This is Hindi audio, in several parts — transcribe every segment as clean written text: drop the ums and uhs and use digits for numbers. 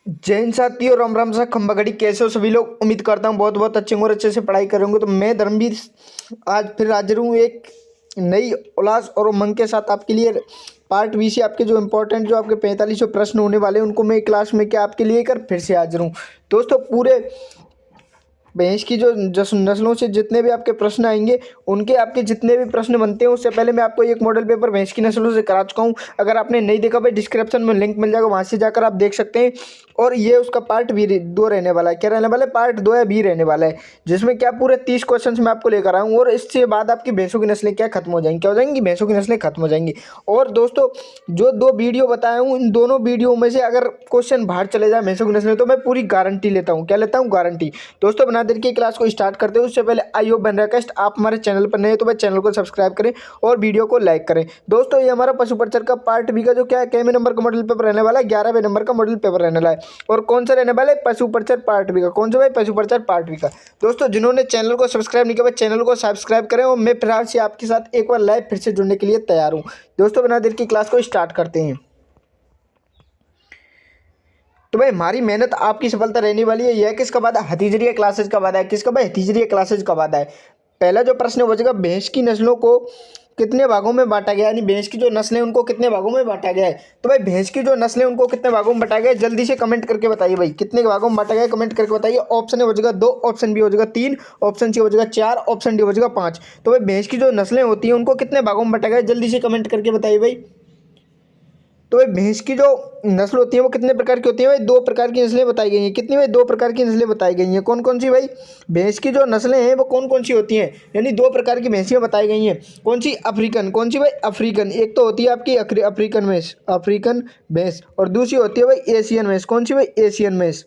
जय हिंद साथियों, राम राम सा खंबा घड़ी। कैसे हो सभी लोग? उम्मीद करता हूँ बहुत बहुत अच्छे होंगे और अच्छे से पढ़ाई करेंगे। तो मैं धर्मवीर आज फिर हाजिर हूँ एक नई उल्लास और उमंग के साथ आपके लिए। पार्ट बी से आपके जो इंपॉर्टेंट जो आपके 45 प्रश्न होने वाले हैं उनको मैं क्लास में क्या आपके लिए कर फिर से हाजिर हूँ। दोस्तों, पूरे भैंस की जो नस्लों से जितने भी आपके प्रश्न आएंगे, उनके आपके जितने भी प्रश्न बनते हैं, उससे पहले मैं आपको एक मॉडल पेपर भैंस की नस्लों से करा चुका हूँ। अगर आपने नहीं देखा भाई, डिस्क्रिप्शन में लिंक मिल जाएगा, वहाँ से जाकर आप देख सकते हैं। और ये उसका पार्ट भी 2 रहने वाला है। क्या रहने वाला है? पार्ट 2 या बी रहने वाला है, जिसमें क्या पूरे 30 क्वेश्चन मैं आपको लेकर आऊँ। और इससे बाद आपकी भैंसों की नस्लें क्या खत्म हो जाएंगी? क्या हो जाएंगी? भैंसों की नस्लें खत्म हो जाएंगी। और दोस्तों, जो 2 वीडियो बताया हूँ, इन दोनों वीडियो में से अगर क्वेश्चन बाहर चले जाए भैंसों की नस्लें, तो मैं पूरी गारंटी लेता हूँ। क्या लेता हूँ? गारंटी। दोस्तों, बना देर की क्लास को स्टार्ट करते हैं उससे पहले आई होप बन रिक्वेस्ट, आप हमारे चैनल पर नए हो तो भाई चैनल को सब्सक्राइब करें और वीडियो को लाइक करें। दोस्तों, ये हमारा पशु परिचर का पार्ट बी का जो क्या है, केमी नंबर का मॉडल पेपर रहने वाला है, 11वें नंबर का मॉडल पेपर रहने वाला है। और कौन सा रहने वाला है? पशु परिचर पार्ट बी का। कौन सा भाई? पशु परिचर पार्ट बी का। दोस्तों, जिन्होंने चैनल को सब्सक्राइब नहीं किया, चैनल को सब्सक्राइब करें। और मैं फिलहाल से आपके साथ एक बार लाइव फिर से जुड़ने के लिए तैयार हूँ। दोस्तों, बिना देर की क्लास को स्टार्ट करते हैं। तो भाई, हमारी मेहनत आपकी सफलता रहने वाली है। यह किसका वादा? हथीजरिया क्लासेज का वादा है। किसका भाई? हथीजरिया क्लासेज का वादा है। पहला जो प्रश्न बचेगा, भैंस की नस्लों को कितने भागों में बांटा गया, यानी भैंस की जो नस्लें उनको कितने भागों में बांटा गया है। तो भाई, भैंस की जो नस्लें उनको कितने भागों में बांटा गया है, जल्दी से कमेंट करके बताइए भाई, कितने भागों में बांटा गया है, कमेंट करके बताइए। ऑप्शन ए हो जाएगा 2, ऑप्शन बी हो जाएगा 3, ऑप्शन सी हो जाएगा 4, ऑप्शन डी हो जाएगा 5। तो भाई, भैंस की जो नस्लें होती हैं उनको कितने भागों में बांटा गया है, जल्दी से कमेंट करके बताइए भाई। तो भाई, भैंस की जो नस्ल होती है वो कितने प्रकार की होती है भाई? 2 प्रकार की नस्लें बताई गई हैं। कितनी भाई? 2 प्रकार की नस्लें बताई गई हैं। कौन कौन सी भाई? भैंस की जो नस्लें हैं वो कौन कौन सी होती हैं, यानी 2 प्रकार की भैंसियाँ बताई गई हैं। कौन सी? अफ्रीकन। कौन सी भाई? अफ्रीकन। एक तो होती है आपकी अफ्रीकन भैंस, अफ्रीकन भैंस, और दूसरी होती है भाई एशियन भैंस। कौन सी भाई? एशियन भैंस।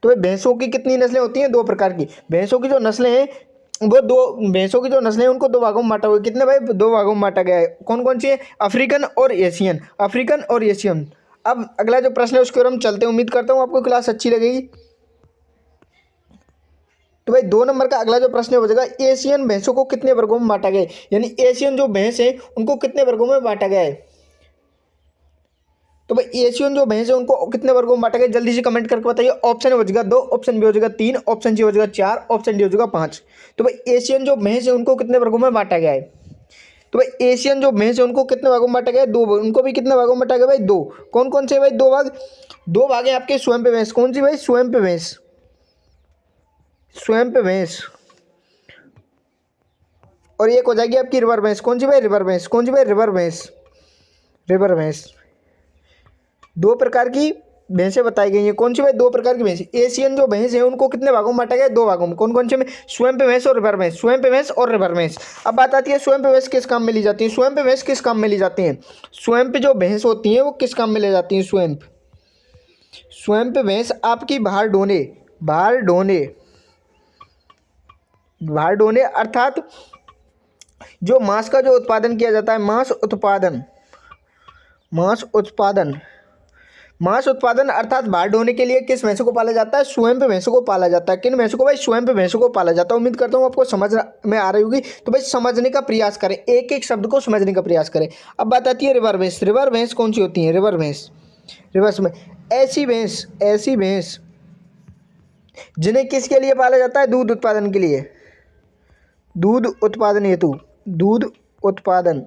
तो भाई, भैंसों की कितनी नस्लें होती हैं? 2 प्रकार की। भैंसों की जो नस्लें हैं वो 2, भैंसों की जो नस्लें हैं उनको 2 भागों में बांटा हुआ है। कितने भाई? 2 भागों में बांटा गया है। कौन कौन सी है? अफ्रीकन और एशियन। अफ्रीकन और एशियन। अब अगला जो प्रश्न है उसकी ओर हम चलते हैं। उम्मीद करता हूँ आपको क्लास अच्छी लगेगी। तो भाई, 2 नंबर का अगला जो प्रश्न हो जाएगा, एशियन भैंसों को कितने वर्गों में बांटा गया है, यानी एशियन जो भैंस है उनको कितने वर्गों में बांटा गया है। तो भाई, एशियन जो भैंस है उनको कितने वर्गों में बांटा गया, जल्दी से कमेंट करके बताइए। ऑप्शन हो जाएगा 2, ऑप्शन बी हो जाएगा 3, ऑप्शन सी हो जाएगा 4, ऑप्शन डी हो जाएगा 5। तो भाई, एशियन जो भैंस है उनको कितने वर्गों में बांटा गया है। तो भाई, एशियन जो भैंस है उनको कितने भागों में बांटा गया है? 2। उनको भी कितने भागों में बांटा गया भाई? 2। कौन कौन से भाई? 2 भाग। 2 भाग है आपके स्वयं पे भैंस। कौन सी भाई? स्वयं पे भैंस। स्वयं पे भैंस। और एक हो जाएगी आपकी रिवर भैंस। कौन सी भाई? रिवर भैंस। कौन सी भाई? रिवर भैंस। रिवर भैंस। 2 प्रकार की भैंसें बताई गई हैं। कौन सी भाई? 2 प्रकार की भैंस। एशियन जो भैंस है उनको कितने भागों में बांटा गया है? 2 भागों में। कौन कौन से में? स्वयं पे भैंस और रिवर भैंस। स्वयं पे भैंस और रिवर भैंस। अब बात आती है स्वयं पे भैंस किस काम में ली जाती है। स्वयं पे भैंस किस काम में ली जाती हैं? स्वयं पे जो भैंस होती हैं वो किस काम में ले जाती हैं? स्वयं पे। स्वयं पे भैंस आपकी बाहर ढोने, बाहर ढोने, बाहर ढोने अर्थात जो मांस का जो उत्पादन किया जाता है, मांस उत्पादन, मांस उत्पादन, मांस उत्पादन अर्थात भार ढोने के लिए किस भैंसों को पाला जाता है? स्वयं पे भैंसों को पाला जाता है। किन भैंसों को भाई? स्वयं पे भैंसों को पाला जाता है। उम्मीद करता हूँ आपको समझ में आ रही होगी। तो भाई, समझने का प्रयास करें, एक एक शब्द को समझने का प्रयास करें। अब बात आती है रिवर भैंस। रिवर भैंस कौन सी होती है? रिवर भैंस। रिवर्स में ऐसी भैंस, ऐसी भैंस जिन्हें किसके लिए पाला जाता है? दूध उत्पादन के लिए, दूध उत्पादन हेतु, दूध उत्पादन।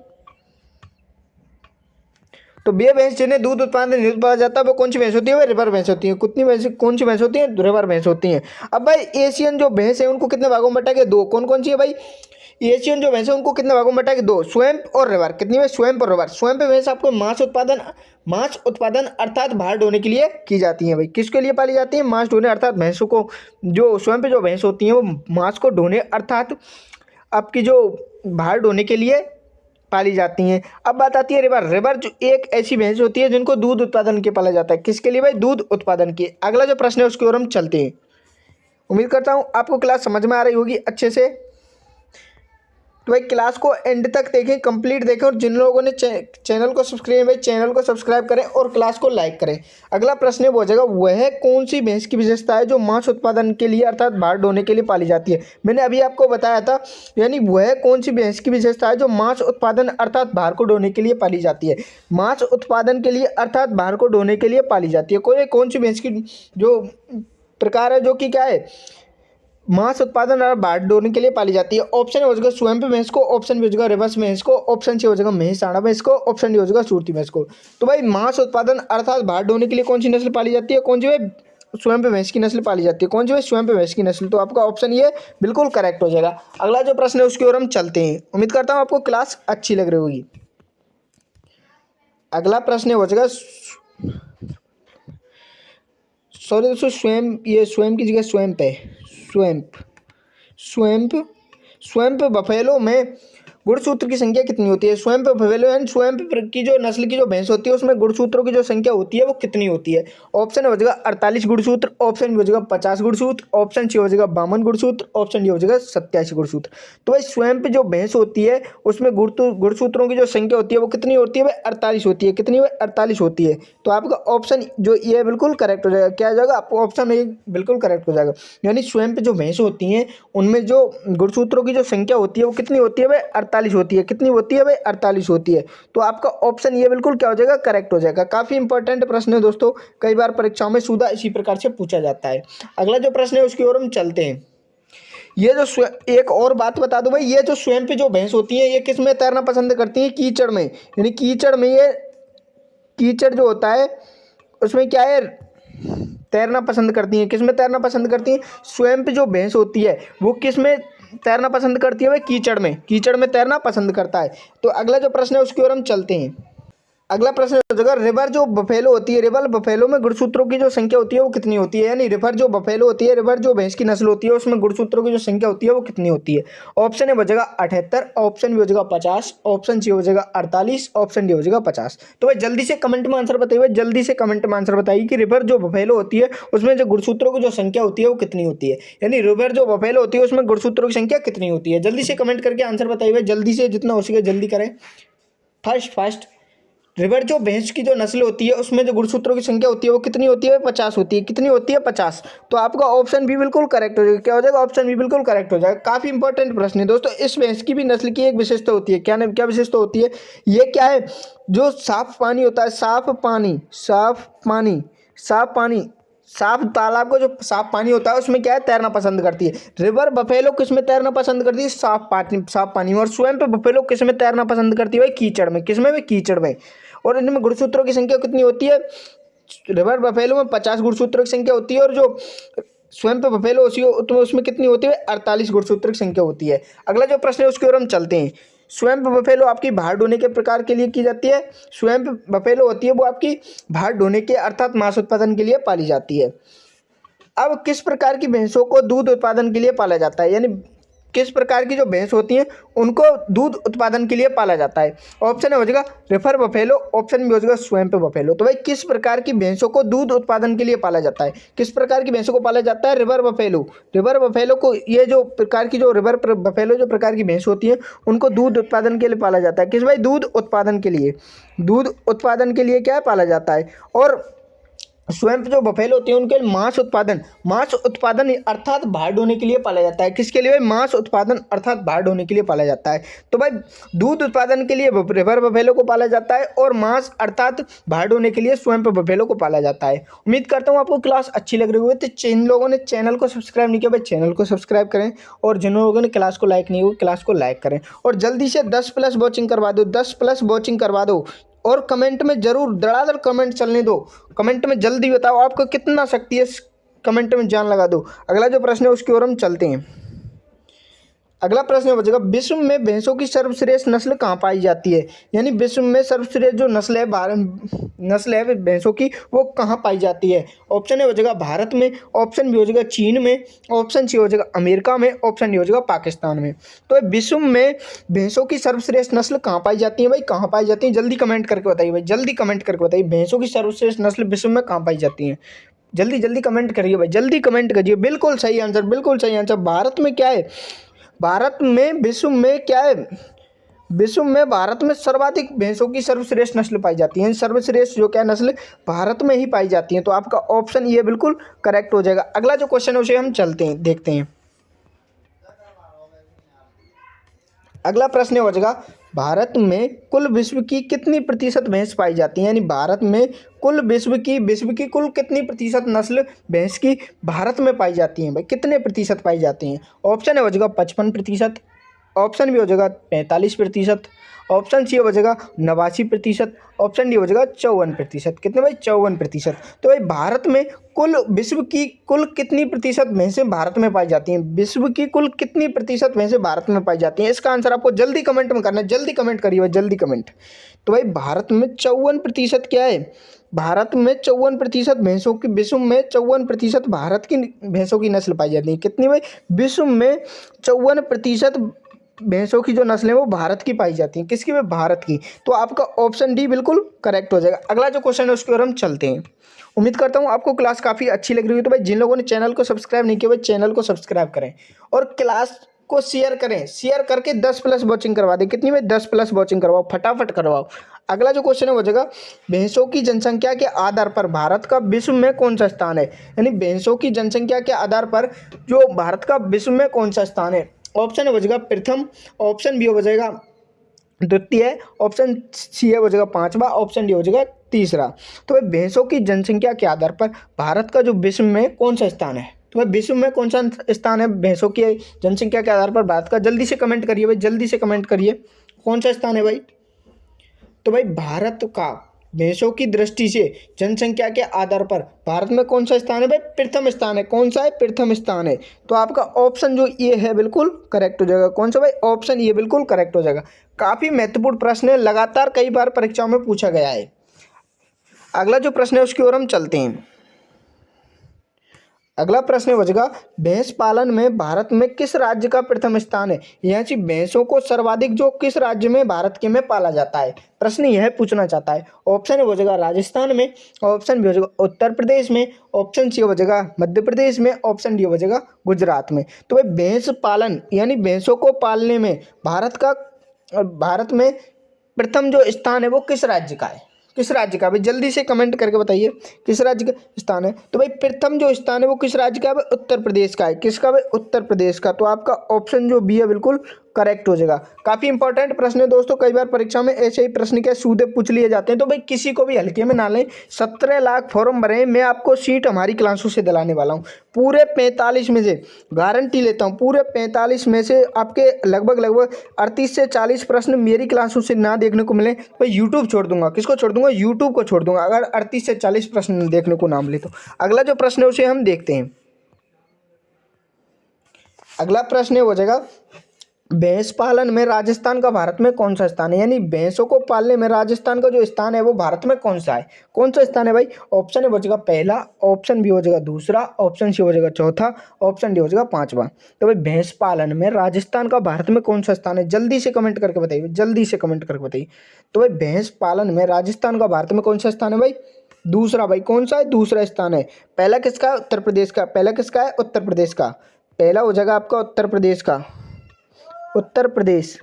तो बे भैंस जिन्हें दूध उत्पादन हेतु पाला जाता है वो कौन सी भैंस होती है? रिवर भैंस होती है। कितनी भैंस? कौन सी भैंस होती है? रिवर भैंस होती है। अब भाई, एशियन जो भैंस है उनको कितने भागों में बटा के? 2। कौन कौन सी है भाई? एशियन जो भैंस है उनको कितने भागों में बटा के? 2। स्वयं और रिवर। कितनी है? स्वयं और रिवर। स्वयं पे भैंस आपको मांस उत्पादन, मांस उत्पादन अर्थात भार ढोने के लिए की जाती है भाई। किसके लिए पाली जाती है? मांस ढोने अर्थात भैंसों को, जो स्वयं पे जो भैंस होती हैं वो मांस को ढोने अर्थात आपकी जो भार ढोने के लिए पाली जाती हैं। अब बात आती है रिवर। रिवर जो एक ऐसी भैंस होती है जिनको दूध उत्पादन के पाला जाता है। किसके लिए भाई? दूध उत्पादन के। अगला जो प्रश्न है उसकी ओर हम चलते हैं। उम्मीद करता हूँ आपको क्लास समझ में आ रही होगी अच्छे से। तो भाई क्लास को एंड तक देखें, कंप्लीट देखें, और जिन लोगों ने चैनल को सब्सक्राइब भाई चैनल को सब्सक्राइब करें और क्लास को लाइक करें। अगला प्रश्न ये हो जाएगा, वह कौन सी भैंस की विशेषता है जो मांस उत्पादन के लिए अर्थात भार ढोने के लिए पाली जाती है। मैंने अभी आपको बताया था, यानी वह कौन सी भैंस की विशेषता है जो मांस उत्पादन अर्थात भार को ढोने के लिए पाली जाती है। मांस उत्पादन के लिए अर्थात भार को ढोने के लिए पाली जाती है। कोई कौन सी भैंस की जो प्रकार है जो कि क्या है, मांस उत्पादन और भार ढोने के लिए पाली जाती है। ऑप्शन हो जाएगा स्वयं भैंस को, ऑप्शन बी हो जाएगा रिवर्स भैंस को, ऑप्शन सी हो जाएगा मेहसाणा भैंस को, ऑप्शन डी हो जाएगा सुरती भैंस को। तो भाई मांस उत्पादन अर्थात भार ढोने के लिए कौन सी नस्ल पाली जाती है, कौन सी भाई स्वयं भैंस की नस्ल पाली जाती है, कौन सी भाई स्वयं भैंस की नस्ल। तो आपका ऑप्शन ये बिल्कुल करेक्ट हो जाएगा। अगला जो प्रश्न है उसकी ओर हम चलते हैं। उम्मीद करता हूँ आपको क्लास अच्छी लग रही होगी। अगला प्रश्न हो जाएगा, सॉरी दोस्तों, स्वयं, ये स्वयं की जगह स्वयं है, स्वयं स्वयं बफेलो में गुणसूत्र की संख्या कितनी होती है। स्वयं बफेलो एंड स्वयं की जो नस्ल की जो भैंस होती है उसमें गुणसूत्रों की जो संख्या होती है वो कितनी होती है। ऑप्शन हो जाएगा 48 गुणसूत्र, ऑप्शन बी हो जाएगा 50 गुणसूत्र, ऑप्शन सी हो जाएगा 52 गुणसूत्र, ऑप्शन डी हो जाएगा 87 गुणसूत्र। तो भाई स्वयं जो भैंस होती है उसमें गुणसूत्रों की जो संख्या होती है वो कितनी होती है भाई 48 होती है। कितनी 48 होती है। तो आपका ऑप्शन जो ये बिल्कुल करेक्ट हो जाएगा। क्या आ जाएगा, आपको ऑप्शन ए बिल्कुल करेक्ट हो जाएगा। यानी स्वयं जो भैंस होती हैं उनमें जो गुणसूत्रों की जो संख्या होती है वो कितनी होती है भाई 48 होती है। कितनी होती है भाई 48 होती है। तो आपका ऑप्शन ये बिल्कुल क्या हो जाएगा, करेक्ट हो जाएगा। काफी इंपॉर्टेंट प्रश्न है दोस्तों, कई बार परीक्षाओं में सीधा इसी प्रकार से पूछा जाता है। अगला जो प्रश्न है उसकी ओर हम चलते हैं। ये जो एक और बात बता दो भाई, ये जो स्वयं पे जो भैंस होती है ये किस में तैरना पसंद करती है, कीचड़ में। यानी कीचड़ में, ये कीचड़ जो होता है उसमें क्या है, तैरना पसंद करती हैं। किस में तैरना पसंद करती हैं, स्वयं पे जो भैंस होती है वो किस में तैरना पसंद करती है भाई, कीचड़ में। कीचड़ में तैरना पसंद करता है। तो अगला जो प्रश्न है उसकी ओर हम चलते हैं। अगला प्रश्न हो जाएगा, रिवर जो बफेलो होती है, रिवर बफेलो में गुणसूत्रों की जो संख्या होती है वो कितनी होती है। यानी रिवर जो बफेलो होती है, रिवर जो भैंस की नस्ल होती है उसमें गुणसूत्रों की जो संख्या होती है वो कितनी होती है। ऑप्शन ए हो जाएगा 78, ऑप्शन बी हो जाएगा 50, ऑप्शन सी हो जाएगा 48, ऑप्शन डी हो जाएगा 50। तो भाई जल्दी से कमेंट में आंसर बताइए, जल्दी से कमेंट में आंसर बताइए कि रिवर जो बफेलो होती है उसमें जो गुणसूत्रों की जो संख्या होती है वो कितनी होती है। यानी रिवर जो बफेलो होती है उसमें गुणसूत्रों की संख्या कितनी होती है। जल्दी से कमेंट करके आंसर बताइए, जल्दी से, जितना हो सके जल्दी करें, फास्ट। रिवर जो भैंस की जो नस्ल होती है उसमें जो गुणसूत्रों की संख्या होती है वो कितनी होती है, 50 होती है। कितनी होती है, 50। तो आपका ऑप्शन भी बिल्कुल करेक्ट हो जाएगा। क्या हो जाएगा, ऑप्शन भी बिल्कुल करेक्ट हो जाएगा। काफी इंपॉर्टेंट प्रश्न है दोस्तों। इस भैंस की भी नस्ल की एक विशेषता होती है। क्या विशेषता होती है, ये क्या है, जो साफ पानी होता है, साफ पानी, साफ तालाब का जो साफ पानी होता है उसमें क्या है, तैरना पसंद करती है। रिवर बफेलो किस में तैरना पसंद करती है, साफ पानी में। और स्वयं पे बफेलो किस में तैरना पसंद करती है भाई, कीचड़ में। किस में भाई, कीचड़ में। और इनमें गुणसूत्रों की संख्या कितनी होती है, रिवर बफेलो में 50 गुणसूत्रों की संख्या होती है, और जो स्वयं पे बफेलो होती है तो उसमें कितनी होती है, 48 गुणसूत्रों की संख्या होती है। अगला जो प्रश्न है उसकी ओर हम चलते हैं। स्वयं पे बफेलो आपकी भार ढोने के प्रकार के लिए की जाती है। स्वयं पे बफेलो होती है वो आपकी भार ढोने के अर्थात मांस उत्पादन के लिए पाली जाती है। अब किस प्रकार की भैंसों को दूध उत्पादन के लिए पाला जाता है, यानी किस प्रकार की जो भैंस होती हैं उनको दूध उत्पादन के लिए पाला जाता है। ऑप्शन हो जाएगा रिवर बफेलो, ऑप्शन बी हो जाएगा स्वयं पे बफेलो। तो भाई किस प्रकार की भैंसों को दूध उत्पादन के लिए पाला जाता है, किस प्रकार की भैंसों को पाला जाता है, रिवर बफेलो। रिवर बफेलो को, ये जो प्रकार की जो रिवर बफेलो जो प्रकार की भैंस होती है उनको दूध उत्पादन के लिए पाला जाता है। किस भाई, दूध उत्पादन के लिए, दूध उत्पादन के लिए क्या है, पाला जाता है। और स्वयं जो बफेलो होते हैं उनके मांस उत्पादन अर्थात भार ढोने के लिए पाला जाता है। किसके लिए, मांस उत्पादन अर्थात भार ढोने के लिए पाला जाता है। तो भाई दूध उत्पादन के लिए रिवर बफेलो को पाला जाता है और मांस अर्थात भार ढोने के लिए स्वयं बफेलो को पाला जाता है। उम्मीद करता हूँ आपको क्लास अच्छी लग रही होगी। तो जिन लोगों ने चैनल को सब्सक्राइब नहीं किया भाई चैनल को सब्सक्राइब करें, और जिन लोगों ने क्लास को लाइक नहीं हुआ क्लास को लाइक करें, और जल्दी से 10+ वॉचिंग करवा दो, 10+ वॉचिंग करवा दो। और कमेंट में जरूर धड़ाधड़ कमेंट चलने दो। कमेंट में जल्दी बताओ आपको कितना शक्ति है, कमेंट में जान लगा दो। अगला जो प्रश्न है उसकी ओर हम चलते हैं। अगला प्रश्न हो जाएगा, विश्व में भैंसों की सर्वश्रेष्ठ नस्ल कहाँ पाई जाती है। यानी विश्व में सर्वश्रेष्ठ जो नस्ल है भैंसों की वो कहाँ पाई जाती है। ऑप्शन ए हो जाएगा भारत में, ऑप्शन बी हो जाएगा चीन में, ऑप्शन सी हो जाएगा अमेरिका में, ऑप्शन डी हो जाएगा पाकिस्तान में। तो विश्व में भैंसों की सर्वश्रेष्ठ नस्ल कहाँ पाई जाती है भाई, कहाँ पाई जाती है, जल्दी कमेंट करके बताइए भाई, जल्दी कमेंट करके बताइए भैंसों की सर्वश्रेष्ठ नस्ल विश्व में कहाँ पाई जाती है। जल्दी जल्दी कमेंट करिए भाई, जल्दी कमेंट करिए। बिल्कुल सही आंसर, बिल्कुल सही आंसर। भारत में क्या है, भारत में विश्व में क्या है, विश्व में भारत में सर्वाधिक भैंसों की सर्वश्रेष्ठ नस्ल पाई जाती है। सर्वश्रेष्ठ जो क्या नस्ल भारत में ही पाई जाती है। तो आपका ऑप्शन ये बिल्कुल करेक्ट हो जाएगा। अगला जो क्वेश्चन है उसे हम चलते हैं देखते हैं। अगला प्रश्न हो जाएगा, भारत में कुल विश्व की कितनी प्रतिशत भैंस पाई जाती है। यानी भारत में कुल विश्व की कुल कितनी प्रतिशत नस्ल भैंस की भारत में पाई जाती हैं भाई, कितने प्रतिशत पाई जाती हैं। ऑप्शन हो जाएगा 55%, ऑप्शन भी हो जाएगा 45%, ऑप्शन सी हो जाएगा 89%, ऑप्शन डी हो जाएगा 54%। कितने भाई, 54%। तो भाई भारत में कुल विश्व की कुल कितनी प्रतिशत भैंसें भारत में पाई जाती हैं, विश्व की कुल कितनी प्रतिशत भैंसें भारत में पाई जाती हैं, इसका आंसर आपको जल्दी कमेंट में करना है। जल्दी कमेंट करिए भाई, जल्दी कमेंट। तो भाई भारत में 54% क्या है, भारत में 54% भैंसों की, विश्व में 54% भारत की भैंसों की नस्ल पाई जाती है। कितनी भाई, विश्व में 54% भैंसों की जो नस्लें वो भारत की पाई जाती हैं। किसकी भाई, भारत की। तो आपका ऑप्शन डी बिल्कुल करेक्ट हो जाएगा। अगला जो क्वेश्चन है उसकी ओर हम चलते हैं। उम्मीद करता हूँ आपको क्लास काफ़ी अच्छी लग रही है। तो भाई जिन लोगों ने चैनल को सब्सक्राइब नहीं किया भाई चैनल को सब्सक्राइब करें और क्लास को शेयर करें, शेयर करके 10+ वॉचिंग करवा दें। कितनी में, 10+ वॉचिंग करवाओ, फटाफट करवाओ। अगला जो क्वेश्चन है वो जगह, भैंसों की जनसंख्या के आधार पर भारत का विश्व में कौन सा स्थान है। यानी भैंसों की जनसंख्या के आधार पर जो भारत का विश्व में कौन सा स्थान है। ऑप्शन हो जाएगा प्रथम, ऑप्शन बी हो जाएगा द्वितीय, ऑप्शन सी हो जाएगा पांचवा, ऑप्शन डी हो जाएगा तीसरा। तो भाई भैंसों की जनसंख्या के आधार पर भारत का जो विश्व में कौन सा स्थान है, तो भाई विश्व में कौन सा स्थान है भैंसों की जनसंख्या के आधार पर भारत का। जल्दी से कमेंट करिए भाई, जल्दी से कमेंट करिए, कौन सा स्थान है भाई। तो भाई भारत का भैंसों की दृष्टि से जनसंख्या के आधार पर भारत में कौन सा स्थान है भाई, प्रथम स्थान है। कौन सा है, प्रथम स्थान है। तो आपका ऑप्शन जो ये है बिल्कुल करेक्ट हो जाएगा। कौन सा भाई, ऑप्शन ये बिल्कुल करेक्ट हो जाएगा। काफ़ी महत्वपूर्ण प्रश्न है, लगातार कई बार परीक्षाओं में पूछा गया है। अगला जो प्रश्न है उसकी ओर हम चलते हैं। अगला प्रश्न हो जाएगा, भैंस पालन में भारत में किस राज्य का प्रथम स्थान है। यानी भैंसों को सर्वाधिक जो किस राज्य में भारत के में पाला जाता है, प्रश्न यह पूछना चाहता है। ऑप्शन हो जाएगा राजस्थान में, ऑप्शन बी हो जाएगा उत्तर प्रदेश में, ऑप्शन सी हो जाएगा मध्य प्रदेश में, ऑप्शन डी हो जाएगा गुजरात में। तो भाई भैंस पालन यानी भैंसों को पालने में भारत में प्रथम जो स्थान है वो किस राज्य का है, किस राज्य का। भाई जल्दी से कमेंट करके बताइए किस राज्य का स्थान है। तो भाई प्रथम जो स्थान है वो किस राज्य का है, उत्तर प्रदेश का है। किसका भाई, उत्तर प्रदेश का। तो आपका ऑप्शन जो बी है बिल्कुल करेक्ट हो जाएगा। काफ़ी इंपॉर्टेंट प्रश्न है दोस्तों, कई बार परीक्षा में ऐसे ही प्रश्न क्या सीधे पूछ लिए जाते हैं। तो भाई किसी को भी हल्के में ना लें। 17 लाख फॉर्म भरे, मैं आपको सीट हमारी क्लासों से दिलाने वाला हूँ। पूरे 45 में से गारंटी लेता हूँ, पूरे 45 में से आपके लगभग 38 से 40 प्रश्न मेरी क्लासों से ना देखने को मिले तो भाई यूट्यूब छोड़ दूंगा। किसको छोड़ दूंगा, यूट्यूब को छोड़ दूंगा, अगर 38 से 40 प्रश्न देखने को ना मिले तो। अगला जो प्रश्न है उसे हम देखते हैं। अगला प्रश्न हो जाएगा, भैंस पालन में राजस्थान का भारत में कौन सा स्थान है। यानी भैंसों को पालने में राजस्थान का जो स्थान है वो भारत में कौन सा है, कौन सा स्थान है भाई। ऑप्शन ए हो जाएगा पहला, ऑप्शन बी हो जाएगा दूसरा, ऑप्शन सी हो जाएगा चौथा, ऑप्शन डी हो जाएगा पांचवा। तो भाई भैंस पालन में राजस्थान का भारत में कौन सा स्थान है, जल्दी से कमेंट करके बताइए, जल्दी से कमेंट करके बताइए। तो भाई भैंस पालन में राजस्थान का भारत में कौन सा स्थान है भाई, दूसरा। भाई कौन सा है, दूसरा स्थान है। पहला किसका है, उत्तर प्रदेश का। पहला किसका है, उत्तर प्रदेश का। पहला हो जाएगा आपका उत्तर प्रदेश का, उत्तर प्रदेश।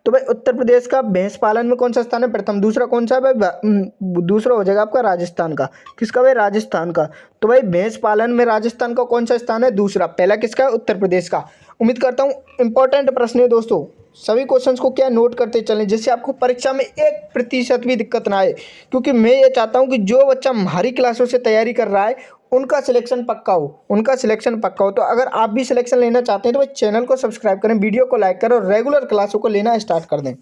तो भाई उत्तर प्रदेश का भैंस पालन में कौन सा स्थान है, प्रथम। दूसरा कौन सा है भाई, दूसरा हो जाएगा आपका राजस्थान का। किसका भाई, राजस्थान का। तो भाई भैंस पालन में राजस्थान का कौन सा स्थान है, दूसरा। पहला किसका है, उत्तर प्रदेश का। उम्मीद करता हूँ इंपॉर्टेंट प्रश्न है दोस्तों, सभी क्वेश्चंस को क्या नोट करते चलें जिससे आपको परीक्षा में 1% भी दिक्कत ना आए। क्योंकि मैं ये चाहता हूँ कि जो बच्चा हमारी क्लासों से तैयारी कर रहा है उनका सिलेक्शन पक्का हो, उनका सिलेक्शन पक्का हो। तो अगर आप भी सिलेक्शन लेना चाहते हैं तो भाई चैनल को सब्सक्राइब करें, वीडियो को लाइक करें और रेगुलर क्लासों को लेना स्टार्ट कर दें।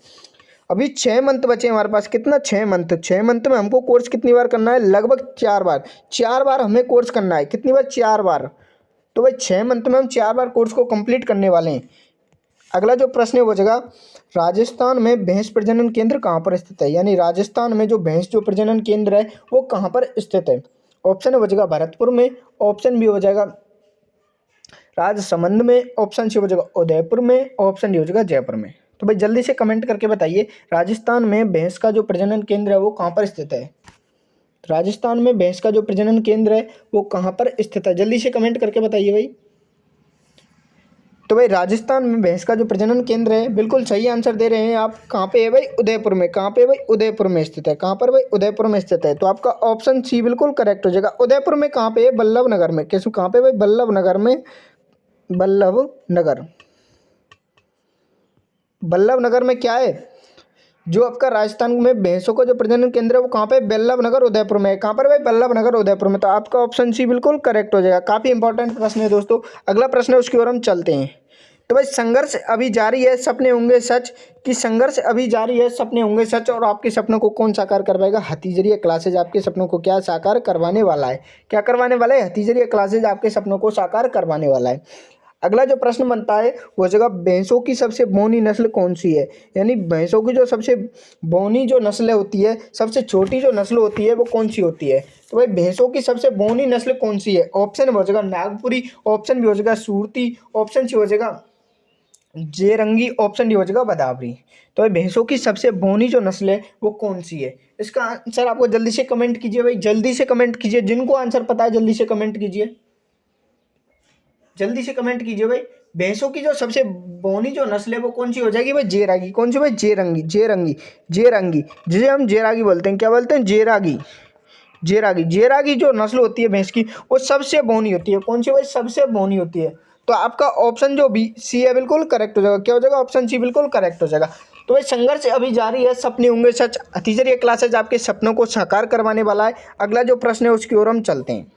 अभी 6 मंथ बचे हमारे पास। कितना, 6 मंथ। 6 मंथ में हमको कोर्स कितनी बार करना है, लगभग 4 बार। 4 बार हमें कोर्स करना है। कितनी बार, 4 बार। तो भाई 6 मंथ में हम 4 बार कोर्स को कंप्लीट करने वाले हैं। अगला जो प्रश्न है वो जगह, राजस्थान में भैंस प्रजनन केंद्र कहाँ पर स्थित है। यानी राजस्थान में जो भैंस जो प्रजनन केंद्र है वो कहाँ पर स्थित है। ऑप्शन हो जाएगा भरतपुर में, ऑप्शन बी हो जाएगा राजसमंद में, ऑप्शन सी हो जाएगा उदयपुर में, ऑप्शन डी हो जाएगा जयपुर में। तो भाई जल्दी से कमेंट करके बताइए राजस्थान में भैंस का जो प्रजनन केंद्र है वो कहाँ पर स्थित है। राजस्थान में भैंस का जो प्रजनन केंद्र है वो कहाँ पर स्थित है, जल्दी से कमेंट करके बताइए भाई। तो भाई राजस्थान में भैंस का जो प्रजनन केंद्र है, बिल्कुल सही आंसर दे रहे हैं आप। कहाँ पे है भाई? उदयपुर में। कहाँ पे भाई? उदयपुर में स्थित है। कहाँ पर भाई? उदयपुर में स्थित है। तो आपका ऑप्शन सी बिल्कुल करेक्ट हो जाएगा। उदयपुर में कहाँ पे है? बल्लभ नगर में। कैसे? कहाँ पे भाई? बल्लभ नगर में। बल्लभ नगर। बल्लभ नगर में क्या है? जो आपका राजस्थान में भैंसों का जो प्रजनन केंद्र है वो कहाँ पे? बल्लभ नगर उदयपुर में है। कहाँ पर भाई? बल्लभ नगर उदयपुर में। तो आपका ऑप्शन सी बिल्कुल करेक्ट हो जाएगा। काफ़ी इंपॉर्टेंट प्रश्न है दोस्तों। अगला प्रश्न है, उसकी ओर हम चलते हैं। तो भाई संघर्ष अभी जारी है, सपने होंगे सच। कि संघर्ष अभी जारी है, सपने होंगे सच, और आपके सपनों को कौन साकार करवाएगा? हाथीजरिया क्लासेज आपके सपनों को क्या साकार करवाने वाला है? क्या करवाने वाला है? हाथीजरिया क्लासेज आपके सपनों को साकार करवाने वाला है। अगला जो प्रश्न बनता है वो जगह, भैंसों की सबसे बौनी नस्ल कौन सी है? यानी भैंसों की जो सबसे बौनी जो नस्ल होती है, सबसे छोटी जो नस्ल होती है वो कौन सी होती है? तो भाई भैंसों की सबसे बौनी नस्ल कौन सी है? ऑप्शन हो जाएगा नागपुरी, ऑप्शन भी हो जाएगा सूरती, ऑप्शन सी हो जाएगा जेरंगी, ऑप्शन डी हो जाएगा बदावरी। तो भाई भैंसों की सबसे बौनी जो नस्ल है वो कौन सी है? इसका आंसर आपको जल्दी से कमेंट कीजिए भाई, जल्दी से कमेंट कीजिए। जिनको आंसर पता है जल्दी से कमेंट कीजिए, जल्दी से कमेंट कीजिए भाई। भैंसों की जो सबसे बौनी जो नस्ल है वो कौन सी हो जाएगी भाई? जेरागी। कौन सी भाई? जेरंगी। जेरंगी। जेरंगी, जिसे हम जेरागी बोलते हैं। क्या बोलते हैं? जेरागी। जेरागी। जेरागी जो नस्ल होती है भैंस की वो सबसे बौनी होती है। कौन सी भाई? सबसे बौनी होती है। तो आपका ऑप्शन जो बी सी है बिल्कुल करेक्ट हो जाएगा। क्या हो जाएगा? ऑप्शन सी बिल्कुल करेक्ट हो जाएगा। तो भाई संघर्ष अभी जारी है, सपने होंगे सच। हथीजर ये क्लासेज आपके सपनों को साकार करवाने वाला है। अगला जो प्रश्न है उसकी ओर हम चलते हैं।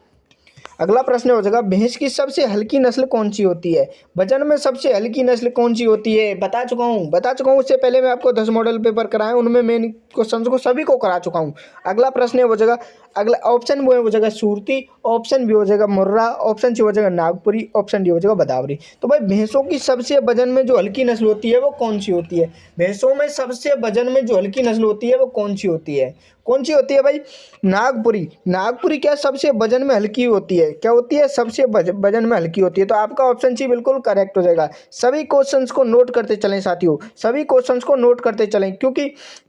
अगला प्रश्न हो जाएगा, भैंस की सबसे हल्की नस्ल कौन सी होती है? वजन में सबसे हल्की नस्ल कौन सी होती है? बता चुका हूँ। उससे पहले मैं आपको 10 मॉडल पेपर कराए, उनमें मैं क्वेश्चन को सभी को करा चुका हूँ। अगला प्रश्न है हो जाएगा, अगला ऑप्शन वो हो जाएगा सूरती, ऑप्शन बी हो जाएगा मुर्रा, ऑप्शन सी हो जाएगा नागपुरी, ऑप्शन डी हो जाएगा बदावरी। तो भाई भैंसों की सबसे वजन में जो हल्की नस्ल होती है वो कौन सी होती है? भैंसों में सबसे वजन में जो हल्की नस्ल होती है वो कौन सी होती है? कौन सी होती है भाई? नागपुरी। नागपुरी क्या सबसे वजन में हल्की होती है? क्या होती है? सबसे वजन में हल्की होती है। तो आपका ऑप्शन सी बिल्कुल करेक्ट हो जाएगा। सभी क्वेश्चंस को नोट करते चलें साथियों, सभी क्वेश्चंस को नोट करते चलें, क्योंकि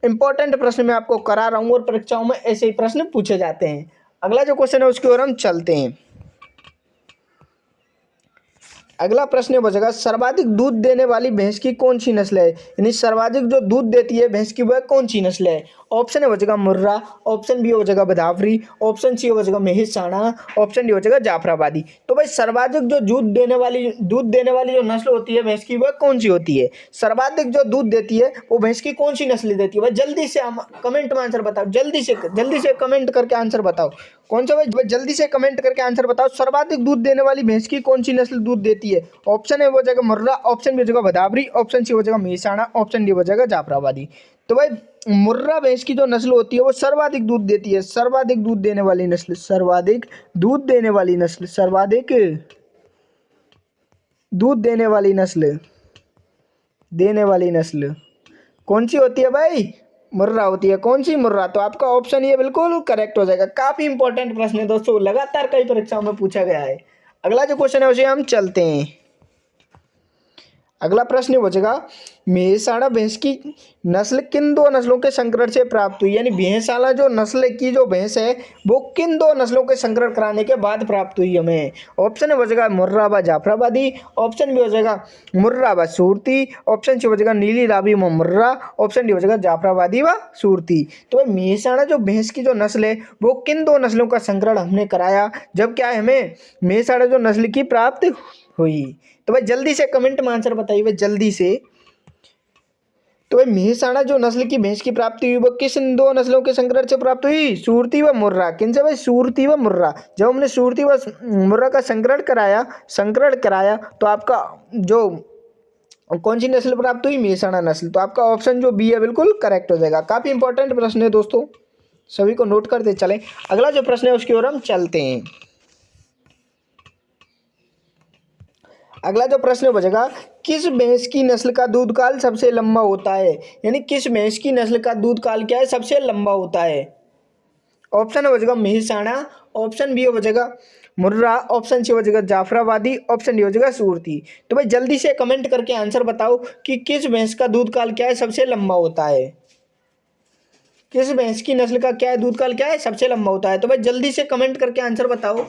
इंपॉर्टेंट प्रश्न मैं आपको करा रहा हूँ और परीक्षाओं में ऐसे ही प्रश्न पूछे जाते हैं। अगला जो क्वेश्चन है उसकी ओर हम चलते हैं। अगला प्रश्न बचेगा, सर्वाधिक दूध देने वाली भैंस की कौन सी नस्ल है? यानी सर्वाधिक जो दूध देती है भैंस की वह कौन सी नस्ल है? ऑप्शन हो जाएगा मुर्रा, ऑप्शन बी हो जाएगा बदावरी, ऑप्शन सी हो जाएगा मेहसाणा, ऑप्शन डी हो जाएगा जाफराबादी। तो भाई सर्वाधिक जो दूध देने वाली जो नस्ल होती है भैंस की वह कौन सी होती है? सर्वाधिक जो दूध देती है वो भैंस की कौन सी नस्ल देती है? भाई जल्दी से कमेंट में आंसर बताओ, जल्दी से कमेंट करके आंसर बताओ। कौन सा भाई? जल्दी से कमेंट करके आंसर बताओ। सर्वाधिक दूध देने वाली भैंस की कौन सी नस्ल दूध देती है? ऑप्शन ए हो जाएगा मुर्रा, ऑप्शन बी हो जाएगा बदावरी, ऑप्शन सी हो जाएगा मेहसाणा, ऑप्शन डी हो जाएगा जाफराबादी। तो भाई मुर्रा भैंस की जो नस्ल होती है वो सर्वाधिक दूध देती है। सर्वाधिक दूध देने वाली नस्ल, सर्वाधिक दूध देने वाली नस्ल, सर्वाधिक दूध देने वाली नस्ल कौन सी होती है भाई? मुर्रा होती है। कौन सी? मुर्रा। तो आपका ऑप्शन ये बिल्कुल करेक्ट हो जाएगा। काफी इंपॉर्टेंट प्रश्न है दोस्तों, लगातार कई परीक्षाओं में पूछा गया है। अगला जो क्वेश्चन है उसे हम चलते हैं। अगला प्रश्न बचेगा, मेहसाणा भैंस की नस्ल किन दो नस्लों के संकरण से प्राप्त हुई? यानी मेहसाणा जो नस्ल की जो भैंस है वो किन दो नस्लों के संकरण कराने के बाद प्राप्त हुई हमें? ऑप्शन बचेगा मुर्रा व जाफराबादी, ऑप्शन बी हो जाएगा मुर्रा व सूरती, ऑप्शन सी हो जाएगा नीली रावी व मुर्रा, ऑप्शन डी हो जाएगा जाफराबादी व सूरती। तो भाई मेहसाणा जो भैंस की जो नस्ल है वो किन दो नस्लों का संकरण हमने कराया जब क्या है हमें मेहसाणा जो नस्ल की प्राप्त हुई? तो भाई जल्दी से कमेंट में आंसर बताइए भाई, जल्दी से। तो भाई मेहसाणा जो नस्ल की भैंस की प्राप्ति हुई वो किस दो नस्लों के संकरण से प्राप्त हुई? सूरती व मुर्रा। किन से भाई? सूरती व मुर्रा। जब हमने सूरती व मुर्रा का संकरण कराया तो आपका जो कौन सी नस्ल प्राप्त हुई? मेहसाणा नस्ल। तो आपका ऑप्शन जो बी है बिल्कुल करेक्ट हो जाएगा। काफी इंपॉर्टेंट प्रश्न है दोस्तों, सभी को नोट करते चलें। अगला जो प्रश्न है उसकी ओर हम चलते हैं। अगला जो प्रश्न बचेगा, किस भैंस की नस्ल का दूध काल सबसे लंबा होता है? यानी किस भैंस की नस्ल का दूध काल क्या है? सबसे लंबा होता है। ऑप्शन हो जाएगा मेहसाणा, ऑप्शन बी हो जाएगा मुर्रा, ऑप्शन सी हो जाएगा जाफराबादी, ऑप्शन डी हो जाएगा सूरती। तो भाई जल्दी से कमेंट करके आंसर बताओ कि किस भैंस का दूध काल क्या है? सबसे लंबा होता है। किस भैंस की नस्ल का क्या है? दूध काल क्या है? सबसे लंबा होता है। तो भाई जल्दी से कमेंट करके आंसर बताओ।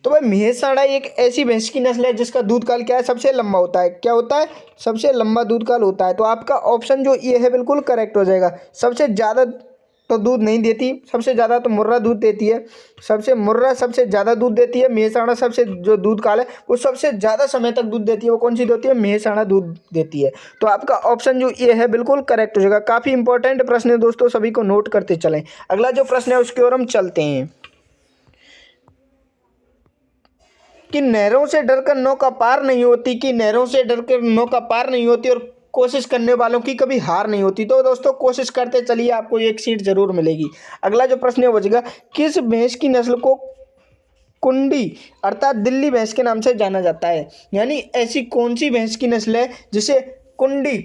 तो भाई महेसाणा एक ऐसी भैंस की नस्ल है जिसका दूध काल क्या है, सबसे लंबा होता है। क्या होता है, सबसे लंबा दूध काल होता है। तो आपका ऑप्शन जो ये है बिल्कुल करेक्ट हो जाएगा। सबसे ज़्यादा तो दूध नहीं देती, सबसे ज़्यादा तो मुर्रा दूध देती है। सबसे ज़्यादा दूध देती है महेसाणा। सबसे जो दूध काल है वो सबसे ज़्यादा समय तक दूध देती है, वो कौन सी देती है, महेसाणा दूध देती है। तो आपका ऑप्शन जो ये है बिल्कुल करेक्ट हो जाएगा। काफ़ी इंपॉर्टेंट प्रश्न है दोस्तों, सभी को नोट करते चलें। अगला जो प्रश्न है उसकी ओर हम चलते हैं कि नहरों से डरकर नौका पार नहीं होती, कि नहरों से डरकर नौका पार नहीं होती और कोशिश करने वालों की कभी हार नहीं होती। तो दोस्तों कोशिश करते चलिए, आपको एक सीट जरूर मिलेगी। अगला जो प्रश्न है बचेगा, किस भैंस की नस्ल को कुंडी अर्थात दिल्ली भैंस के नाम से जाना जाता है। यानी ऐसी कौन सी भैंस की नस्ल है जिसे कुंडी,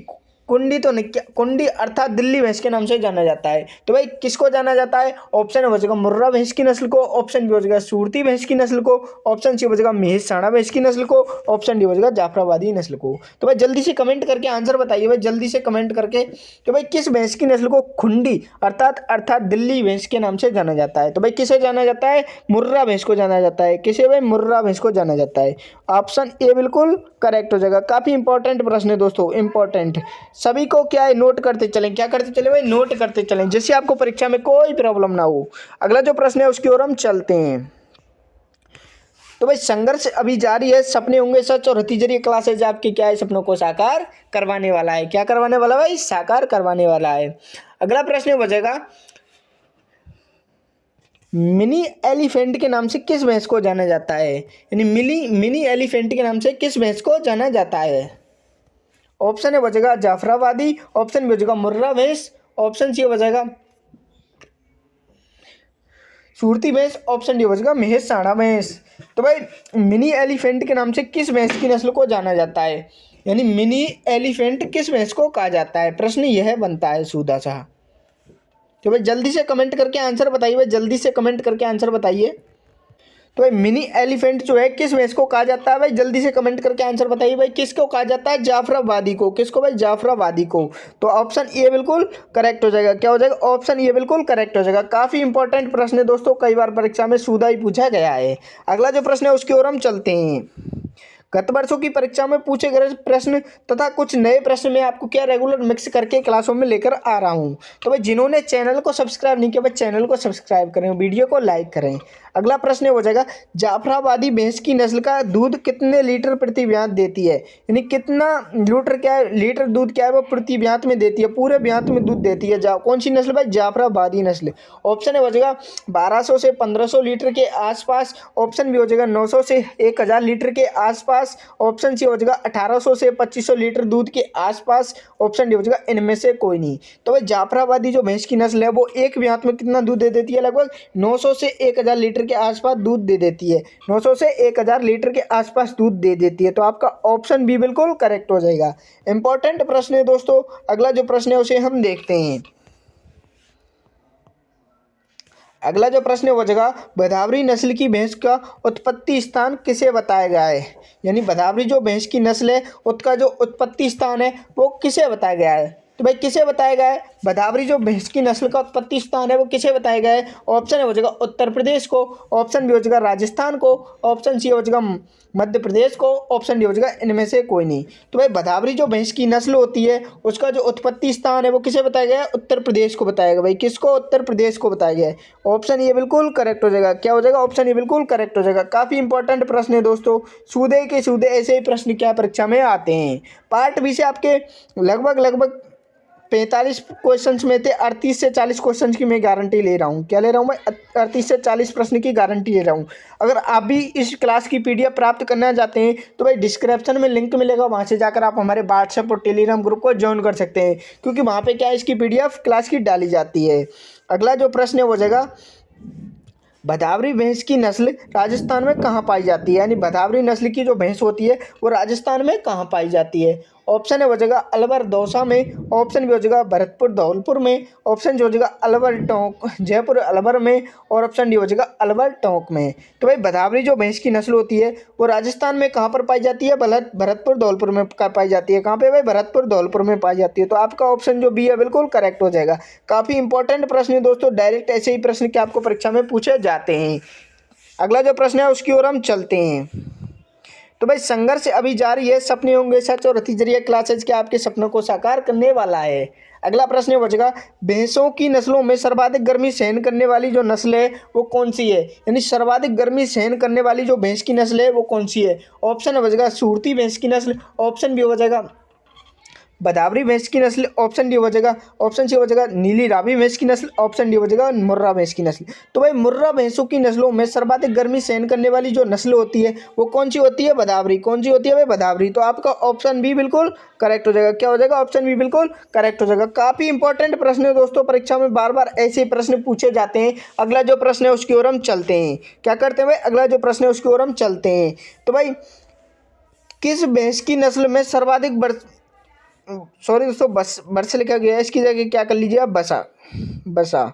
कुंडी तो नहीं, क्या कुंडी अर्थात दिल्ली भैंस के नाम से जाना जाता है। तो भाई किसको जाना जाता है, ऑप्शन हो जाएगा मुर्रा भैंस की नस्ल को, ऑप्शन बी हो जाएगा सूरती भैंस की नस्ल को, ऑप्शन सी हो जाएगा महेसाणा भैंस की नस्ल को, ऑप्शन डी हो जाएगा जाफराबादी नस्ल को। तो भाई जल्दी से कमेंट करके आंसर बताइए भाई, जल्दी से कमेंट करके। तो भाई किस भैंस की नस्ल को खुंडी अर्थात दिल्ली भैंस के नाम से जाना जाता है। तो भाई किसे जाना जाता है, मुर्रा भैंस को जाना जाता है। किसे भाई, मुर्रा भैंस को जाना जाता है। ऑप्शन ए बिल्कुल करेक्ट हो जाएगा। काफ़ी इंपॉर्टेंट प्रश्न है दोस्तों, इंपॉर्टेंट। सभी को क्या है, नोट करते चलें। क्या करते चलें भाई, नोट करते चलें, जिससे आपको परीक्षा में कोई प्रॉब्लम ना हो। अगला जो प्रश्न है उसकी ओर हम चलते हैं। तो भाई संघर्ष अभी जारी है, सपने होंगे सच और हथीजरी क्लासेज आपके क्या है, सपनों को साकार करवाने वाला है। क्या करवाने वाला भाई, साकार करवाने वाला है। अगला प्रश्न बचेगा, मिनी एलिफेंट के नाम से किस भैंस को जाना जाता है। यानी मिनी एलिफेंट के नाम से किस भैंस को जाना जाता है। ऑप्शन ए बचेगा जाफराबादी, ऑप्शन बी बचेगा मुर्रा भैंस, ऑप्शन सी बचेगा सूरती भैंस, ऑप्शन डी बचेगा महेसाणा भैंस। तो भाई मिनी एलिफेंट के नाम से किस भैंस की नस्ल को जाना जाता है। यानी मिनी एलिफेंट किस भैंस को कहा जाता है, प्रश्न यह बनता है सूदा सा। तो भाई जल्दी से कमेंट करके आंसर बताइए भाई, जल्दी से कमेंट करके आंसर बताइए। तो भाई मिनी एलिफेंट जो है किस भैंस को कहा जाता है, भाई जल्दी से कमेंट करके आंसर बताइए भाई, किसको कहा जाता है, जाफराबादी को। किसको भाई, जाफराबादी को। तो ऑप्शन ए बिल्कुल करेक्ट हो जाएगा। क्या हो जाएगा, ऑप्शन ए बिल्कुल करेक्ट हो जाएगा। काफी इंपॉर्टेंट प्रश्न है दोस्तों, कई बार परीक्षा में सूदा ही पूछा गया है। अगला जो प्रश्न है उसकी ओर हम चलते हैं। गत वर्षों की परीक्षा में पूछे गए प्रश्न तथा कुछ नए प्रश्न मैं आपको क्या रेगुलर मिक्स करके क्लासों में लेकर आ रहा हूं। तो भाई जिन्होंने चैनल को सब्सक्राइब नहीं किया भाई चैनल को सब्सक्राइब करें, वीडियो को लाइक करें। अगला प्रश्न हो जाएगा, जाफराबादी भैंस की नस्ल का दूध कितने लीटर प्रति ब्यात देती है। यानी कितना लीटर, क्या है लीटर दूध क्या है वो प्रति ब्यात में देती है, पूरे ब्यात में दूध देती है। कौन सी नस्ल भाई, जाफराबादी नस्ल। ऑप्शन हो जाएगा 1200 से 1500 लीटर के आसपास, ऑप्शन भी हो जाएगा 900 से 1000 लीटर के आसपास, ऑप्शन सी हो जाएगा 1800 से 2500 लीटर दूध के आसपास, ऑप्शन डी हो जाएगा इनमें से कोई नहीं। तो भाई जाफराबादी जो भैंस की नस्ल है वो एक ब्यात में कितना दूध दे देती है, लगभग 900 से 1000 लीटर के आसपास दूध दे देती है। 900 से 1000 लीटर के आसपास दूध दे देती है। तो आपका ऑप्शन बी बिल्कुल करेक्ट हो जाएगा। इंपॉर्टेंट प्रश्न है दोस्तों। अगला जो प्रश्न है उसे हम देखते हैं। अगला जो प्रश्न है वो बचेगा, भदावरी नस्ल की भैंस का उत्पत्ति स्थान किसे बताया गया है। यानी भदावरी जो भैंस की नस्ल है उसका जो उत्पत्ति स्थान है वो किसे बताया गया है। तो भाई किसे बताया गया है, भदावरी जो भैंस की नस्ल का उत्पत्ति स्थान है वो किसे बताया गया है। ऑप्शन हो जाएगा उत्तर प्रदेश को, ऑप्शन बी हो जाएगा राजस्थान को, ऑप्शन सी हो जाएगा मध्य प्रदेश को, ऑप्शन डी हो जाएगा इनमें से कोई नहीं। तो भाई भदावरी जो भैंस की नस्ल होती है उसका जो उत्पत्ति स्थान है वो किसे बताया गया है, उत्तर प्रदेश को बताया गया। भाई किसको, उत्तर प्रदेश को बताया गया है। ऑप्शन ये बिल्कुल करेक्ट हो जाएगा। क्या हो जाएगा, ऑप्शन ये बिल्कुल करेक्ट हो जाएगा। काफ़ी इंपॉर्टेंट प्रश्न है दोस्तों, सूदे के सूदे ऐसे ही प्रश्न क्या परीक्षा में आते हैं। पार्ट बी से आपके लगभग 45 क्वेश्चंस में थे 38 से 40 क्वेश्चंस की मैं गारंटी ले रहा हूँ। क्या ले रहा हूँ मैं, 38 से 40 प्रश्न की गारंटी ले रहा हूँ। अगर आप भी इस क्लास की पीडीएफ प्राप्त करना चाहते हैं तो भाई डिस्क्रिप्शन में लिंक मिलेगा, वहाँ से जाकर आप हमारे व्हाट्सएप और टेलीग्राम ग्रुप को ज्वाइन कर सकते हैं, क्योंकि वहाँ पर क्या है, इसकी पीडीएफ क्लास की डाली जाती है। अगला जो प्रश्न है वो जाएगा, भदावरी भैंस की नस्ल राजस्थान में कहाँ पाई जाती है। यानी भदावरी नस्ल की जो भैंस होती है वो राजस्थान में कहाँ पाई जाती है। ऑप्शन है हो जाएगा अलवर दौसा में, ऑप्शन भी हो जाएगा भरतपुर धौलपुर में, ऑप्शन जो हो जाएगा अलवर टोंक जयपुर अलवर में, और ऑप्शन डी हो जाएगा अलवर टोंक में। तो भाई भदावरी जो भैंस की नस्ल होती है वो राजस्थान में कहाँ पर पाई जाती है, भरतपुर धौलपुर में पाई जाती है। कहाँ पे भाई, भरतपुर धौलपुर में पाई जाती है। तो आपका ऑप्शन जो बी है बिल्कुल करेक्ट हो जाएगा। काफ़ी इंपॉर्टेंट प्रश्न है दोस्तों, डायरेक्ट ऐसे ही प्रश्न के आपको परीक्षा में पूछे जाते हैं। अगला जो प्रश्न है उसकी ओर हम चलते हैं। तो भाई संघर्ष अभी जारी है, सपने होंगे सच और रतीजरिया क्लासेज के आपके सपनों को साकार करने वाला है। अगला प्रश्न ये बचेगा, भैंसों की नस्लों में सर्वाधिक गर्मी सहन करने वाली जो नस्ल है वो कौन सी है, यानी सर्वाधिक गर्मी सहन करने वाली जो भैंस की नस्ल है वो कौन सी है। ऑप्शन बचेगा सूरती भैंस की नस्ल, ऑप्शन बी हो जाएगा बदावरी भैंस की नस्ल, ऑप्शन डी हो जाएगा, ऑप्शन सी हो जाएगा नीली रावी भैंस की नस्ल, ऑप्शन डी हो जाएगा मुर्रा भैंस की नस्ल। तो भाई मुर्रा भैंसों की नस्लों में सर्वाधिक गर्मी सहन करने वाली जो नस्ल होती है वो कौन सी होती है, बदावरी। कौन सी होती है भाई, बदावरी। तो आपका ऑप्शन बी बिल्कुल करेक्ट हो जाएगा। क्या हो जाएगा, ऑप्शन बी बिल्कुल करेक्ट हो जाएगा। काफी इंपॉर्टेंट प्रश्न है दोस्तों, परीक्षा में बार बार ऐसे प्रश्न पूछे जाते हैं। अगला जो प्रश्न है उसकी ओर हम चलते हैं। क्या करते हैं भाई, अगला जो प्रश्न है उसकी ओर हम चलते हैं। तो भाई किस भैंस की नस्ल में सर्वाधिक सॉरी दोस्तों, बस से लिखा गया है, इसकी जगह क्या कर लीजिए आप, बसा। बसा।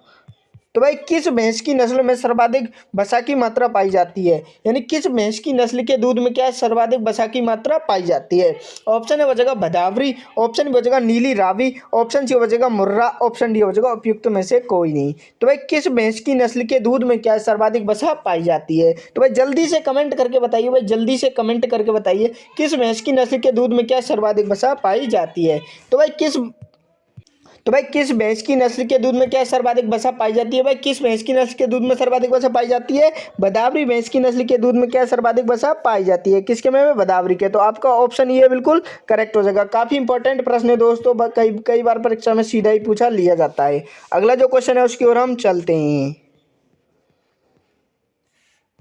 तो भाई किस भैंस की नस्ल में सर्वाधिक बसा की मात्रा पाई जाती है, यानी किस भैंस की नस्ल के दूध में क्या है, सर्वाधिक बसा की मात्रा पाई जाती है। ऑप्शन ए बचेगा भदावरी, ऑप्शन बी बचेगा नीली रावी, ऑप्शन सी बचेगा मुर्रा, ऑप्शन डी बचेगा उपयुक्त में से कोई नहीं। तो भाई किस भैंस की नस्ल के दूध में क्या है, सर्वाधिक बसा पाई जाती है। तो भाई जल्दी से कमेंट करके बताइए, भाई जल्दी से कमेंट करके बताइए किस भैंस की नस्ल के दूध में क्या सर्वाधिक बसा पाई जाती है। तो भाई किस भैंस की नस्ल के दूध में क्या सर्वाधिक वसा पाई जाती है, भाई किस भैंस की नस्ल के दूध में सर्वाधिक वसा पाई जाती है, बदावरी भैंस की नस्ल के दूध में क्या सर्वाधिक वसा पाई जाती है, किसके में, बदावरी के। तो आपका ऑप्शन ये बिल्कुल करेक्ट हो जाएगा। काफी इंपॉर्टेंट प्रश्न है दोस्तों, कई कई बार परीक्षा में सीधा ही पूछा लिया जाता है। अगला जो क्वेश्चन है उसकी ओर हम चलते हैं।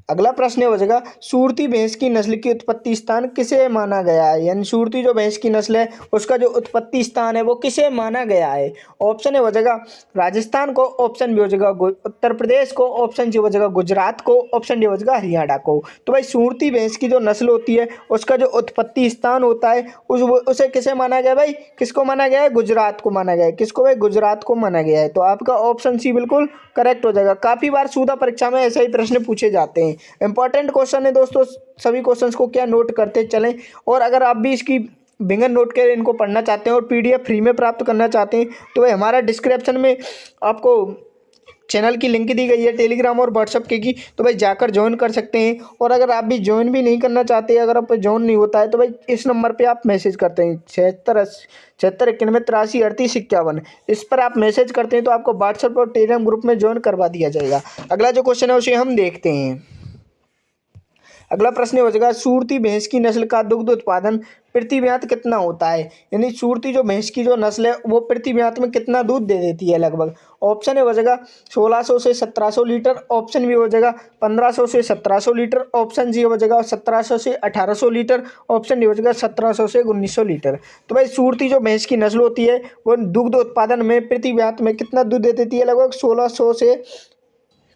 अगला प्रश्न हो जाएगा, सूरती भैंस की नस्ल की उत्पत्ति स्थान किसे माना गया है, यानी सूरती जो भैंस की नस्ल है उसका जो उत्पत्ति स्थान है वो किसे माना गया है। ऑप्शन ए हो जाएगा राजस्थान को, ऑप्शन बी हो जाएगा उत्तर प्रदेश को, ऑप्शन सी हो जाएगा गुजरात को, ऑप्शन डी हो जाएगा हरियाणा को। तो भाई सूरती भैंस की जो नस्ल होती है उसका जो उत्पत्ति स्थान होता है उसे किसे माना गया भाई, किसको माना गया है, गुजरात को माना गया है। किसको भाई, गुजरात को माना गया है। तो आपका ऑप्शन सी बिल्कुल करेक्ट हो जाएगा। काफी बार सूधा परीक्षा में ऐसे ही प्रश्न पूछे जाते हैं। इंपॉर्टेंट क्वेश्चन है दोस्तों, सभी क्वेश्चंस को क्या नोट करते चलें। और अगर आप भी इसकी बिंगन नोट के इनको पढ़ना चाहते हैं और पीडीएफ फ्री में प्राप्त करना चाहते हैं तो वह हमारा डिस्क्रिप्शन में आपको चैनल की लिंक दी गई है टेलीग्राम और व्हाट्सअप की, तो भाई जाकर ज्वाइन कर सकते हैं। और अगर आप भी ज्वाइन भी नहीं करना चाहते, अगर आप ज्वाइन नहीं होता है तो भाई इस नंबर पे आप मैसेज करते हैं 7691 93 38 51, इस पर आप मैसेज करते हैं तो आपको व्हाट्सएप और टेलीग्राम ग्रुप में ज्वाइन करवा दिया जाएगा। अगला जो क्वेश्चन है उसे हम देखते हैं। अगला प्रश्न हो जाएगा, सूरती भैंस की नस्ल का दुग्ध उत्पादन प्रति ब्यात कितना होता है, यानी सूरती जो भैंस की जो नस्ल है वो प्रति ब्यात में कितना दूध दे देती है लगभग। ऑप्शन ए हो जाएगा 1600 से 1700 लीटर, ऑप्शन बी हो जाएगा 1500 से 1700 लीटर, ऑप्शन सी हो जाएगा 1700 से 1800 लीटर, ऑप्शन डी हो जाएगा 1700 से 1900 लीटर। तो भाई सूरती जो भैंस की नस्ल होती है वो दुग्ध उत्पादन में प्रति ब्यात में कितना दूध दे देती है, लगभग 1600 से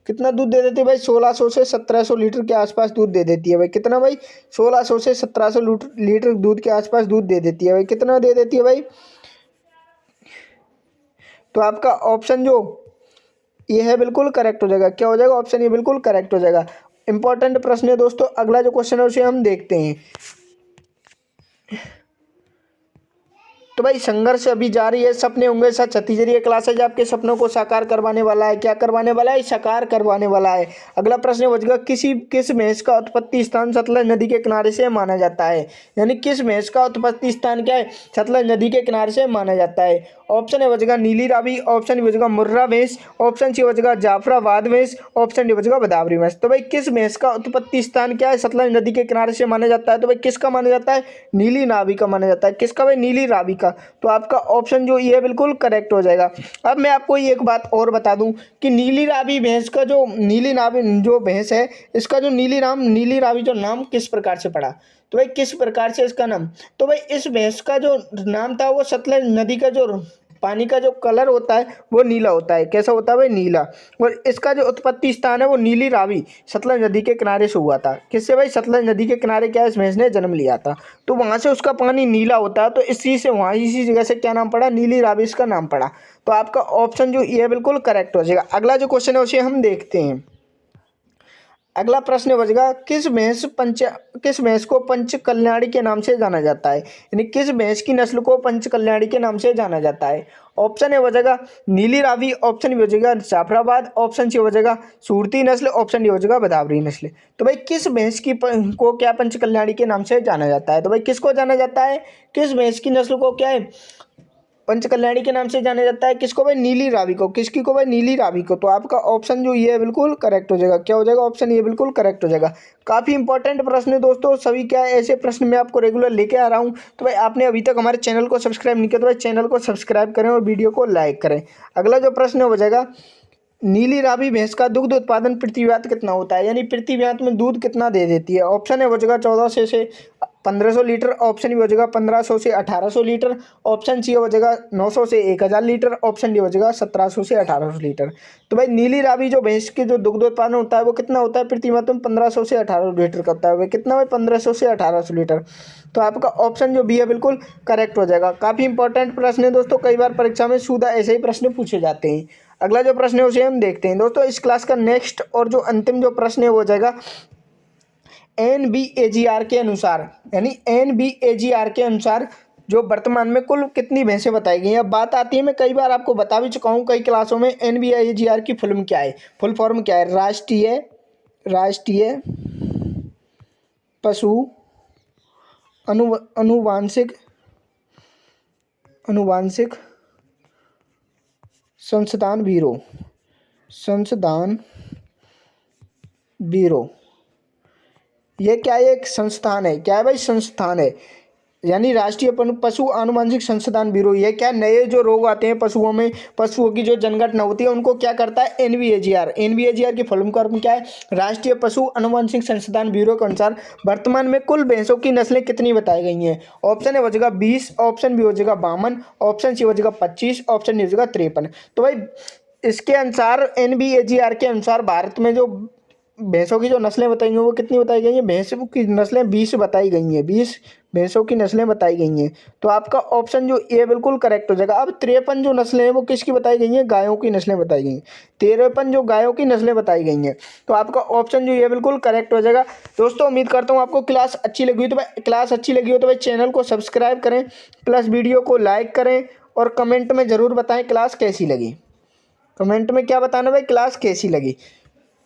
कितना दूध दे देती है भाई, 1600 से 1700 लीटर के आसपास दूध दे देती है भाई। कितना भाई, 1600 से 1700 लीटर दूध के आसपास दूध दे देती है भाई। कितना दे देती है भाई। तो आपका ऑप्शन जो ये है बिल्कुल करेक्ट हो जाएगा। क्या हो जाएगा, ऑप्शन ये बिल्कुल करेक्ट हो जाएगा। इंपॉर्टेंट प्रश्न है दोस्तों। अगला जो क्वेश्चन है उसे हम देखते हैं। तो भाई संघर्ष अभी जारी है, सपने होंगे सच छत्तीसगढ़ी क्लासेज आपके सपनों को साकार करवाने वाला है। क्या करवाने वाला है, साकार करवाने वाला है। अगला प्रश्न बचेगा, किस भैंस का उत्पत्ति स्थान सतलज नदी के किनारे से माना जाता है, यानी किस भैंस का उत्पत्ति स्थान क्या है, सतलज नदी के किनारे से माना जाता है। ऑप्शन ए बचेगा नीली रावी, ऑप्शन बी बचेगा मुर्रा भैंस, ऑप्शन सी बचेगा जाफराबाद भैंस, ऑप्शन डी बचेगा बदावरी भैंस। तो भाई किस भैंस का उत्पत्ति स्थान क्या है, सतलज नदी के किनारे से माना जाता है। तो भाई किसका माना जाता है, नीली रावी का माना जाता है। किसका भाई, नीली रावी का। तो आपका ऑप्शन जो ये बिल्कुल करेक्ट हो जाएगा। अब मैं आपको एक बात और बता दूं कि नीली रावी भैंस का जो नीली रावी जो भैंस है इसका जो नीली रावी जो नाम किस प्रकार से पड़ा, तो भाई किस प्रकार से इसका नाम। तो भाई इस भैंस का जो नाम था वो सतलज नदी का जो पानी का जो कलर होता है वो नीला होता है। कैसा होता है भाई, नीला। और इसका जो उत्पत्ति स्थान है वो नीली रावी सतलज नदी के किनारे से हुआ था। किससे भाई, सतलज नदी के किनारे क्या इस भैंस ने जन्म लिया था, तो वहाँ से उसका पानी नीला होता है। तो इसी से वहाँ इसी जगह से क्या नाम पड़ा, नीली रावी इसका नाम पड़ा। तो आपका ऑप्शन जो ये बिल्कुल करेक्ट हो जाएगा। अगला जो क्वेश्चन है उसे हम देखते हैं। अगला प्रश्न बचेगा, किस भैंस को पंच कल्याणी के नाम से जाना जाता है, यानी किस भैंस की नस्ल को पंच कल्याणी के नाम से जाना जाता है। ऑप्शन ए बचेगा नीली रावी, ऑप्शन बी बचेगा जाफराबाद, ऑप्शन सी बचेगा सूरती नस्ल, ऑप्शन डी बचेगा भदावरी नस्ल। तो भाई किस भैंस को क्या पंच कल्याणी के नाम से जाना जाता है, तो भाई किसको जाना जाता है, किस भैंस की नस्ल को क्या है पंच कल्याणी के नाम से जाना जाता है, किसको भाई, नीली रावी को। किसकी को भाई, नीली रावी को। तो आपका ऑप्शन जो ये है बिल्कुल करेक्ट हो जाएगा। क्या हो जाएगा, ऑप्शन ये बिल्कुल करेक्ट हो जाएगा। काफ़ी इंपॉर्टेंट प्रश्न है दोस्तों, सभी क्या है ऐसे प्रश्न मैं आपको रेगुलर लेके आ रहा हूँ। तो भाई आपने अभी तक हमारे चैनल को सब्सक्राइब नहीं किया तो भाई चैनल को सब्सक्राइब करें और वीडियो को लाइक करें। अगला जो प्रश्न हो जाएगा, नीली रावी भैंस का दुग्ध उत्पादन प्रति व्यात कितना होता है, यानी प्रति व्यात में दूध कितना दे देती है। ऑप्शन है बचेगा 1400 से 1500 लीटर, ऑप्शन बी बचेगा 1500 से 1800 लीटर, ऑप्शन सी बचेगा 900 से 1000 लीटर, ऑप्शन डी बचेगा 1700 से 1800 लीटर। तो भाई नीली रावी जो भैंस के जो दुग्ध उत्पादन होता है वो कितना होता है प्रति मात्रा में, 1500 से 1800 लीटर का होता है। भाई कितना भाई, 1500 से 1800 लीटर। तो आपका ऑप्शन जो बी है बिल्कुल करेक्ट हो जाएगा। काफ़ी इंपॉर्टेंट प्रश्न है दोस्तों, कई बार परीक्षा में सीधा ऐसे ही प्रश्न पूछे जाते हैं। अगला जो प्रश्न है उसे हम देखते हैं दोस्तों। इस क्लास का नेक्स्ट और जो अंतिम जो प्रश्न है वो हो जाएगा NBAGR के अनुसार, यानी NBAGR के अनुसार जो वर्तमान में कुल कितनी भैंसें बताई गई हैं। अब बात आती है, मैं कई बार आपको बता भी चुका हूँ कई क्लासों में, NBAGR की फुल फॉर्म क्या है, राष्ट्रीय पशु अनुवांशिक संस्थान ब्यूरो। ये क्या है, एक संस्थान है। क्या है भाई, संस्थान है, यानी राष्ट्रीय पशु आनुवंशिक संस्थान ब्यूरो। ये क्या, नए जो रोग आते हैं पशुओं में, पशुओं की जो जनगणना होती है उनको क्या करता है, NBAGR की फुल फॉर्म क्या है, राष्ट्रीय पशु आनुवंशिक संस्थान ब्यूरो के अनुसार वर्तमान में कुल भैंसों की नस्लें कितनी बताई गई हैं। ऑप्शन ए बचेगा 20, ऑप्शन बी बचेगा 52, ऑप्शन सी बचेगा 25, ऑप्शन डी बचेगा 53। तो भाई इसके अनुसार NBAGR के अनुसार भारत में जो भैंसों की जो नस्लें बताई गई हैं वो कितनी बताई गई हैं, भैंसों की नस्लें 20 बताई गई हैं, 20 भैंसों की नस्लें बताई गई हैं। तो आपका ऑप्शन जो ए बिल्कुल करेक्ट हो जाएगा। अब 53 जो नस्लें हैं वो किसकी बताई गई हैं, गायों की नस्लें बताई गई हैं। 53 जो गायों की नस्लें बताई गई हैं। तो आपका ऑप्शन जो ये बिल्कुल करेक्ट हो जाएगा। दोस्तों उम्मीद करता हूँ आपको क्लास अच्छी लगी हो, तो क्लास अच्छी लगी हो तो भाई चैनल को सब्सक्राइब करें, प्लस वीडियो को लाइक करें और कमेंट में ज़रूर बताएँ क्लास कैसी लगी। कमेंट में क्या बताना भाई, क्लास कैसी लगी।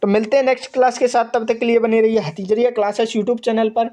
तो मिलते हैं नेक्स्ट क्लास के साथ, तब तक के लिए बने रहिए हथीजरिया क्लासेस यूट्यूब चैनल पर।